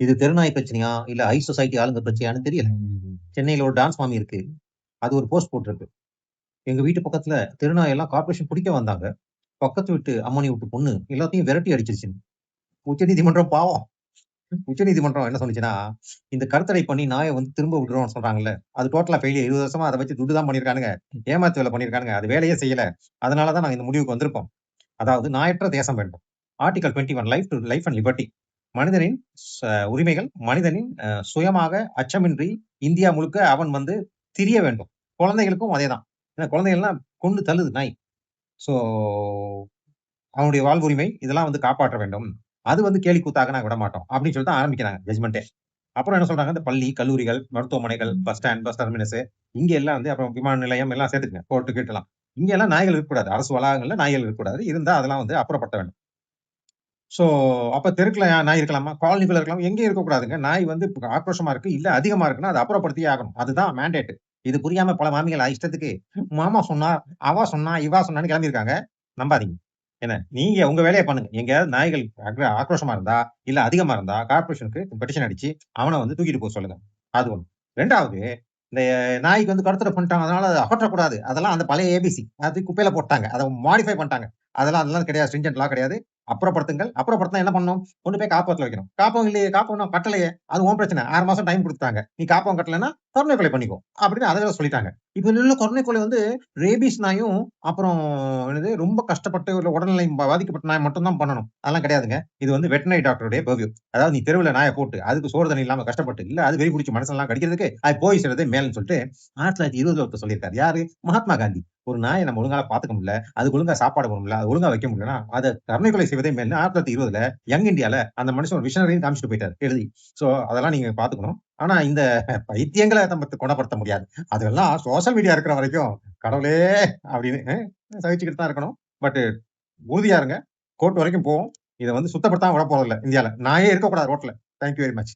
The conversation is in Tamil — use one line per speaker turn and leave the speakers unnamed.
இது தெருநாய் பிரச்சனையா? இல்ல ஹை சொசைட்டி ஆளுங்க பிரச்சனையான்னு தெரியல.
ம்.
சென்னையில ஒரு டான்ஸ் மாமி இருக்கு. அது ஒரு போஸ்ட் போட்டிருக்கு. எங்க வீட்டு பக்கத்துல தெருநாய் எல்லாம் கார்ப்பரேஷன் புடிக்க வந்தாங்க. பக்கத்து வீட்டு அம்மனி வீட்டு பொண்ணு எல்லாத்தையும் விரட்டி அடிச்சிருச்சுன்னு. உச்சநீதிமன்றம் பாவம். உச்சநீதிமன்றம் என்ன சொன்னுச்சுன்னா, இந்த கருத்தடை பண்ணி நாய வந்து திரும்ப விடுறோம்னு சொல்றாங்கல்ல. அது டோட்டலா ஃபெயிலியர். 20 வருஷமா அத வச்சு துட்டு தான் பண்ணியிருக்கானுங்க. ஏமாத்து வேலை பண்ணியிருக்கானுங்க. அது வேலையே செய்யல. அதனால தான் நாங்க இந்த முடிவுக்கு வந்திருக்கோம். அதாவது நாயற்ற தேசம் வேண்டும். Article 21 life and liberty. மனிதனின் உரிமைகள், மனிதனின் சுயமாக அச்சமின்றி இந்தியா முழுக்க அவன் வந்து திரிய வேண்டும். குழந்தைகளுக்கும் அதேதான். ஏன்னா குழந்தைகள்லாம் கொன்னு தள்ளுது நாய். ஸோ அவனுடைய வாழ்வுரிமை இதெல்லாம் வந்து காப்பாற்ற வேண்டும். அது வந்து கேலி கூத்தாக நாங்க விடமாட்டோம். அப்படின்னு சொல்லிட்டு தான் ஆரம்பிக்கிறாங்க ஜட்ஜ்மென்ட்டே. அப்புறம் என்ன சொல்றாங்க, இந்த பள்ளி, கல்லூரிகள், மருத்துவமனைகள், பஸ் ஸ்டாண்ட், பஸ் டெர்மினஸ் இங்க எல்லாம் வந்து அப்புறம் விமான நிலையம் எல்லாம் சேர்த்துக்குங்க. கோர்ட்டு கீட்டெல்லாம். இங்க எல்லாம் நாய்கள் இருக்கக்கூடாது. அரசு வளாகங்கள்ல நாய்கள் இருக்கக்கூடாது. இருந்தா அதெல்லாம் வந்து அப்புறப்படுத்த வேண்டும். ஸோ அப்ப தெருக்குல நாய் இருக்கலாமா? காலனிக்குள்ள இருக்கலாம். எங்கேயும் இருக்கக்கூடாதுங்க. நாய் வந்து ஆக்ரோஷமா இருக்கு, இல்ல அதிகமா இருக்குன்னா, அத அப்புறப்படுத்தியே ஆகணும். அதுதான் மேண்டேட். இது புரியாம பல மாமிகள் இஷ்டத்துக்கு மாமா சொன்னார், அவ சொன்னா, இவ சொன்னான்னு கிளம்பியிருக்காங்க. நம்பாதீங்க. என்ன, நீங்க உங்க வேலைய பண்ணுங்க. எங்கேயாவது நாய்கள் ஆக்ரோஷமா இருந்தா, இல்ல அதிகமா இருந்தா, கார்ப்பரேஷனுக்கு பெட்டிஷன் அடிச்சு, அவன வந்து தூக்கிட்டு போ சொல்லுங்க. அது 1. 2வது இந்த நாய்க்கு வந்து கருத்தடை பண்ணிட்டாங்க. அதனால அத அகற்றக்கூடாது. அதெல்லாம் அந்த பழைய ஏபிசி. அது குப்பையில போட்டாங்க. அத மாடிஃபை பண்ணிட்டாங்க. அதெல்லாம் கிடையாது. ஸ்ட்ரிங்கென்ட் லா கிடையாது. அப்புறப்படுத்துங்கள். அப்புறப்படுத்தினா என்ன பண்ணணும்? கொண்டு போய் காப்பகத்துல வைக்கணும். காப்பகம் இல்லையே, காப்பகம் இன்னும் கட்டலையே. அது உன் பிரச்சனை. 6 மாசம் டைம் குடுத்துட்டாங்க. நீ காப்பகம் கட்டலன்னா, கருணை கொலை பண்ணிக்கோ. அப்படின்னு அத வேற சொல்லிட்டாங்க. இப்ப இதுல கருணை கொலை வந்து ரேபீஸ் நாயும், அப்புறம் என்னது ரொம்ப கஷ்டப்பட்டு உடல்நிலை பாதிக்கப்பட்ட நாய் மட்டும் தான் பண்ணணும். அதெல்லாம் கிடையாதுங்க. இது வந்து வெட்டரினரி டாக்டருடைய பர்வியூ. அதாவது நீ தெருவுல நாய போட்டு, அதுக்கு சோறு தண்ணி இல்லாம கஷ்டப்பட்டு, இல்ல அது வெறி புடிச்சு மனுஷன்லாம் கடிக்கிறதுக்கு, அது போய் சேர்றதே மேல்ன்னு சொல்லிட்டு 1920ல ஒருத்தர் சொல்லியிருக்காரு. யாரு? மகாத்மா காந்தி. ஒரு நாய நம்ம ஒழுங்கா பாத்துக்க முடியல. அதுக்கு ஒழுங்கா சாப்பாடு போட முடியல. அது ஒழுங்கா வைக்க முடியலன்னா, அத கருணை கொலை செய்வதே மேல்ன்னு 1920ல யங் இண்டியால அந்த மனுஷன் ஒரு விஷனரின்னு காமிச்சுட்டு போயிட்டாரு எழுதி. சோ அதெல்லாம் நீங்க பாத்துக்கணும். ஆனா இந்த பைத்தியங்கள நம்ம குணப்படுத்த முடியாது. அதெல்லாம் சோசியல் மீடியா இருக்கிற வரைக்கும் கடவுளே! அப்படின்னு சகிச்சுக்கிட்டு தான் இருக்கணும். பட் உறுதியா இருங்க. கோர்ட் வரைக்கும் போவோம். இத வந்து சுத்தப்படுத்தாம விட போறதில்ல இந்தியால. நாயே இருக்கக்கூடாது ரோட்ல. Thank you very much.